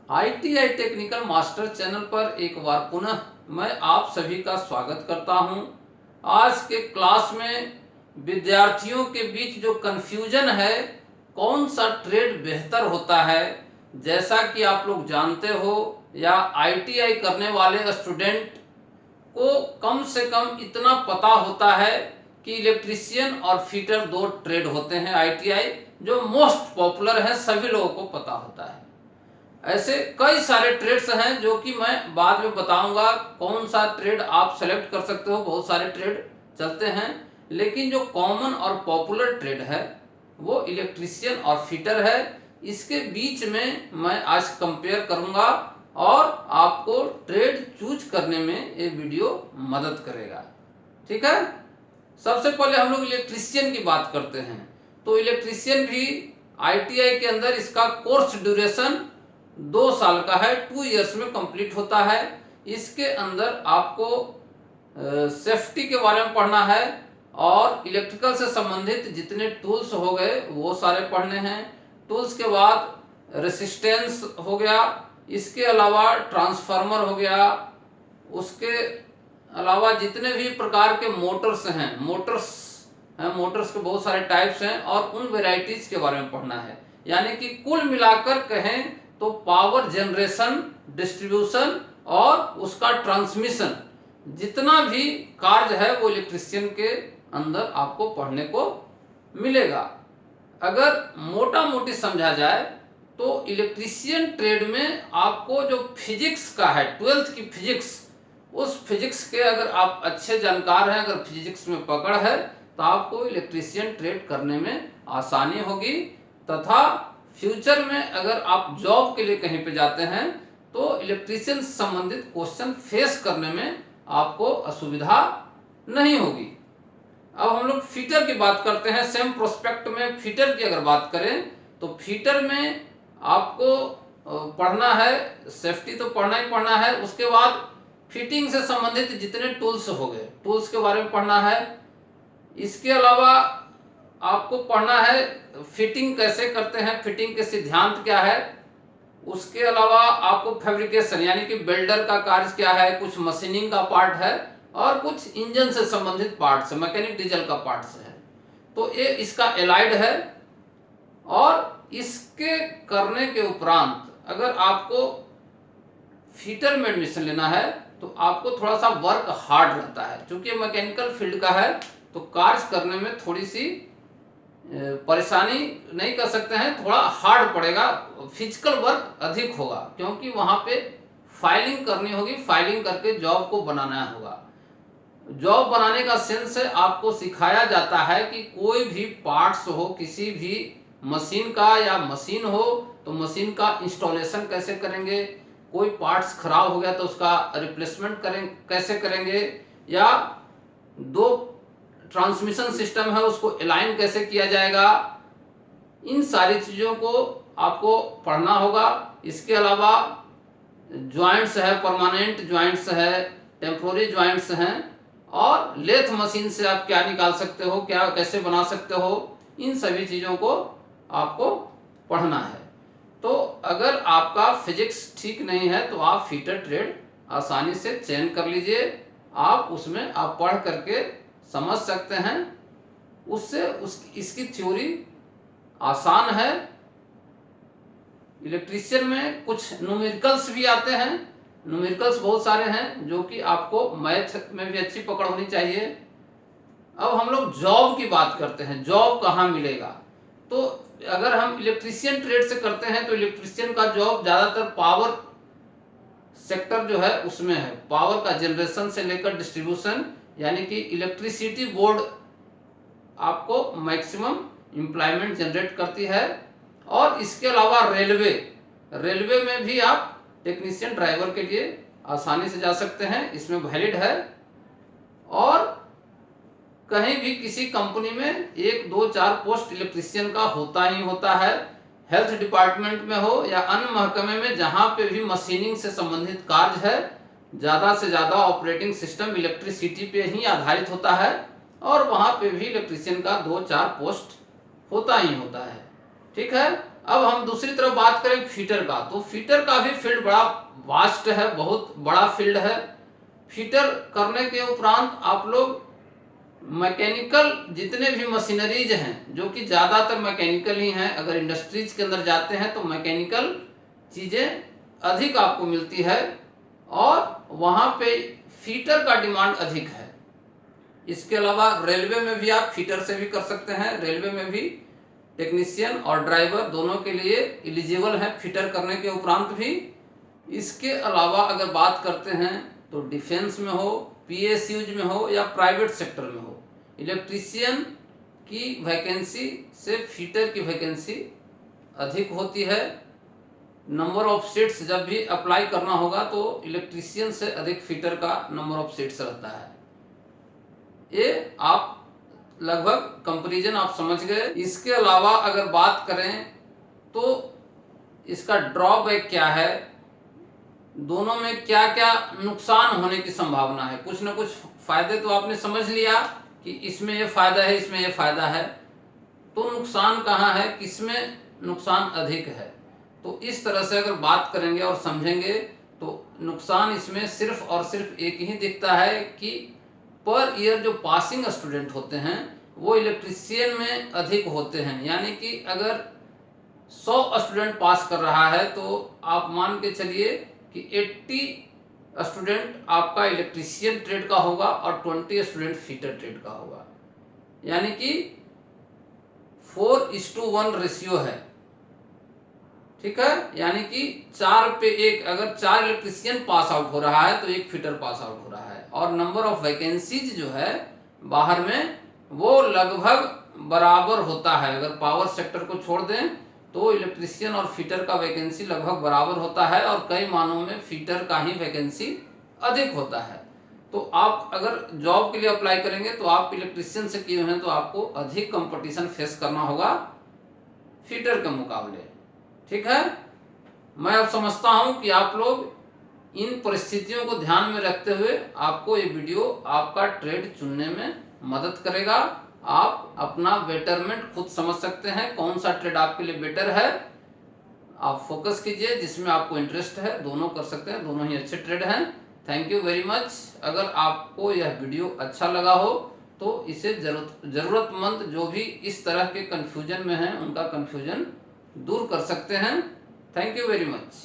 ITI technical master channel पर एक बार पुनः मैं आप सभी का स्वागत करता हूं। आज के क्लास में विद्यार्थियों के बीच जो कन्फ्यूजन है, कौन सा ट्रेड बेहतर होता है, जैसा कि आप लोग जानते हो या ITI करने वाले स्टूडेंट को कम से कम इतना पता होता है कि इलेक्ट्रीशियन और फिटर दो ट्रेड होते हैं ITI, जो मोस्ट पॉपुलर है, सभी लोगों को पता होता है। ऐसे कई सारे ट्रेड्स हैं जो कि मैं बाद में बताऊंगा कौन सा ट्रेड आप सेलेक्ट कर सकते हो। बहुत सारे ट्रेड चलते हैं, लेकिन जो कॉमन और पॉपुलर ट्रेड है वो इलेक्ट्रीशियन और फिटर है। इसके बीच में मैं आज कंपेयर करूंगा और आपको ट्रेड चूज करने में ये वीडियो मदद करेगा। ठीक है, सबसे पहले हम लोग इलेक्ट्रीशियन की बात करते हैं। तो इलेक्ट्रीशियन भी ITI के अंदर इसका कोर्स ड्यूरेशन 2 साल का है, 2 इयर्स में कंप्लीट होता है। इसके अंदर आपको सेफ्टी के बारे में पढ़ना है और इलेक्ट्रिकल से संबंधित जितने टूल्स हो गए वो सारे पढ़ने हैं। टूल्स के बाद रेसिस्टेंस हो गया, इसके अलावा ट्रांसफार्मर हो गया, उसके अलावा जितने भी प्रकार के मोटर्स हैं, मोटर्स के बहुत सारे टाइप्स हैं और उन वेराइटीज के बारे में पढ़ना है। यानी कि कुल मिलाकर कहें तो पावर जनरेशन, डिस्ट्रीब्यूशन और उसका ट्रांसमिशन, जितना भी कार्य है वो इलेक्ट्रीशियन के अंदर आपको पढ़ने को मिलेगा। अगर मोटा मोटी समझा जाए तो इलेक्ट्रीशियन ट्रेड में आपको जो फिजिक्स का है, 12th की फिजिक्स, उस फिजिक्स के अगर आप अच्छे जानकार हैं, अगर फिजिक्स में पकड़ है, तो आपको इलेक्ट्रीशियन ट्रेड करने में आसानी होगी। तथा फ्यूचर में अगर आप जॉब के लिए कहीं पे जाते हैं तो इलेक्ट्रीशियन से संबंधित क्वेश्चन फेस करने में आपको असुविधा नहीं होगी। अब हम लोग फीटर की बात करते हैं। सेम प्रोस्पेक्ट में फीटर की अगर बात करें तो फीटर में आपको पढ़ना है, सेफ्टी तो पढ़ना ही पढ़ना है। उसके बाद फिटिंग से संबंधित जितने टूल्स हो गए, टूल्स के बारे में पढ़ना है। इसके अलावा आपको पढ़ना है फिटिंग कैसे करते हैं, फिटिंग के सिद्धांत क्या है। उसके अलावा आपको फैब्रिकेशन यानी कि बिल्डर का कार्य क्या है, कुछ मशीनिंग का पार्ट है और कुछ इंजन से संबंधित पार्ट्स है, मैकेनिक डीजल का पार्ट्स है। तो ये इसका एलाइड है। और इसके करने के उपरांत अगर आपको फिटर में एडमिशन लेना है तो आपको थोड़ा सा वर्क हार्ड रहता है, क्योंकि मैकेनिकल फील्ड का है तो कार्य करने में थोड़ी सी परेशानी नहीं कर सकते हैं, थोड़ा हार्ड पड़ेगा, फिजिकल वर्क अधिक होगा, क्योंकि वहां पे फाइलिंग करनी होगी, फाइलिंग करके जॉब को बनाना होगा। जॉब बनाने का सेंस है, आपको सिखाया जाता है कि कोई भी पार्ट्स हो, किसी भी मशीन का या मशीन हो तो मशीन का इंस्टॉलेशन कैसे करेंगे, कोई पार्ट्स खराब हो गया तो उसका रिप्लेसमेंट कैसे करेंगे, या दो ट्रांसमिशन सिस्टम है उसको अलाइन कैसे किया जाएगा, इन सारी चीज़ों को आपको पढ़ना होगा। इसके अलावा ज्वाइंट्स है, परमानेंट ज्वाइंट्स है, टेम्पोररी ज्वाइंट्स हैं, और लेथ मशीन से आप क्या निकाल सकते हो, क्या कैसे बना सकते हो, इन सभी चीज़ों को आपको पढ़ना है। तो अगर आपका फिजिक्स ठीक नहीं है तो आप फीटर ट्रेड आसानी से चयन कर लीजिए। आप उसमें आप पढ़ करके समझ सकते हैं, उससे इसकी थ्योरी आसान है। इलेक्ट्रीशियन में कुछ न्यूमेरिकल्स भी आते हैं, न्यूमेरिकल्स बहुत सारे हैं जो कि आपको मैथ में भी अच्छी पकड़ होनी चाहिए। अब हम लोग जॉब की बात करते हैं, जॉब कहाँ मिलेगा। तो अगर हम इलेक्ट्रीशियन ट्रेड से करते हैं तो इलेक्ट्रीशियन का जॉब ज़्यादातर पावर सेक्टर जो है उसमें है, पावर का जनरेशन से लेकर डिस्ट्रीब्यूशन, यानी कि इलेक्ट्रिसिटी बोर्ड आपको मैक्सिमम एम्प्लॉयमेंट जनरेट करती है। और इसके अलावा रेलवे में भी आप टेक्नीशियन ड्राइवर के लिए आसानी से जा सकते हैं, इसमें वैलिड है। और कहीं भी किसी कंपनी में 1, 2, 4 पोस्ट इलेक्ट्रीशियन का होता ही होता है। हेल्थ डिपार्टमेंट में हो या अन्य महकमे में, जहां पे भी मशीनिंग से संबंधित कार्य है, ज़्यादा से ज़्यादा ऑपरेटिंग सिस्टम इलेक्ट्रिसिटी पे ही आधारित होता है और वहाँ पे भी इलेक्ट्रीशियन का 2-4 पोस्ट होता ही होता है। ठीक है, अब हम दूसरी तरफ बात करें फीटर का, तो फीटर का भी फील्ड बड़ा वास्ट है, बहुत बड़ा फील्ड है। फीटर करने के उपरांत आप लोग मैकेनिकल जितने भी मशीनरीज हैं, जो कि ज़्यादातर मैकेनिकल ही हैं, अगर इंडस्ट्रीज के अंदर जाते हैं तो मैकेनिकल चीज़ें अधिक आपको मिलती है और वहाँ पे फीटर का डिमांड अधिक है। इसके अलावा रेलवे में भी आप फीटर से भी कर सकते हैं। रेलवे में भी टेक्नीशियन और ड्राइवर दोनों के लिए एलिजिबल है फीटर करने के उपरांत भी। इसके अलावा अगर बात करते हैं तो डिफेंस में हो, पीएसयूज में हो या प्राइवेट सेक्टर में हो, इलेक्ट्रीशियन की वैकेंसी से फीटर की वैकेंसी अधिक होती है। नंबर ऑफ सीट्स जब भी अप्लाई करना होगा तो इलेक्ट्रीशियन से अधिक फीटर का नंबर ऑफ सीट्स रहता है। ये आप लगभग कंपैरिजन आप समझ गए। इसके अलावा अगर बात करें तो इसका ड्रॉबैक क्या है, दोनों में क्या क्या नुकसान होने की संभावना है। कुछ ना कुछ फायदे तो आपने समझ लिया कि इसमें ये फायदा है, इसमें ये फायदा है, तो नुकसान कहाँ है, किसमें नुकसान अधिक है। तो इस तरह से अगर बात करेंगे और समझेंगे तो नुकसान इसमें सिर्फ और सिर्फ एक ही दिखता है कि पर ईयर जो पासिंग स्टूडेंट होते हैं वो इलेक्ट्रीशियन में अधिक होते हैं। यानी कि अगर 100 स्टूडेंट पास कर रहा है तो आप मान के चलिए कि 80 स्टूडेंट आपका इलेक्ट्रीशियन ट्रेड का होगा और 20 स्टूडेंट फीटर ट्रेड का होगा। यानी कि 4:1 रेशियो है, ठीक है। यानी कि 4 पे 1, अगर 4 इलेक्ट्रीशियन पास आउट हो रहा है तो 1 फीटर पास आउट हो रहा है। और नंबर ऑफ वैकेंसीज जो है बाहर में वो लगभग बराबर होता है। अगर पावर सेक्टर को छोड़ दें तो इलेक्ट्रीशियन और फीटर का वैकेंसी लगभग बराबर होता है और कई मानों में फीटर का ही वैकेंसी अधिक होता है। तो आप अगर जॉब के लिए अप्लाई करेंगे तो आप इलेक्ट्रीशियन से किए हैं तो आपको अधिक कंपटीशन फेस करना होगा फीटर के मुकाबले, ठीक है। मैं अब समझता हूं कि आप लोग इन परिस्थितियों को ध्यान में रखते हुए आपको ये वीडियो आपका ट्रेड चुनने में मदद करेगा। आप अपना बेटरमेंट खुद समझ सकते हैं, कौन सा ट्रेड आपके लिए बेटर है। आप फोकस कीजिए जिसमें आपको इंटरेस्ट है, दोनों कर सकते हैं, दोनों ही अच्छे ट्रेड हैं। Thank you very much. अगर आपको यह वीडियो अच्छा लगा हो तो इसे जरूरतमंद जो भी इस तरह के कन्फ्यूजन में हैं उनका कन्फ्यूजन दूर कर सकते हैं। Thank you very much.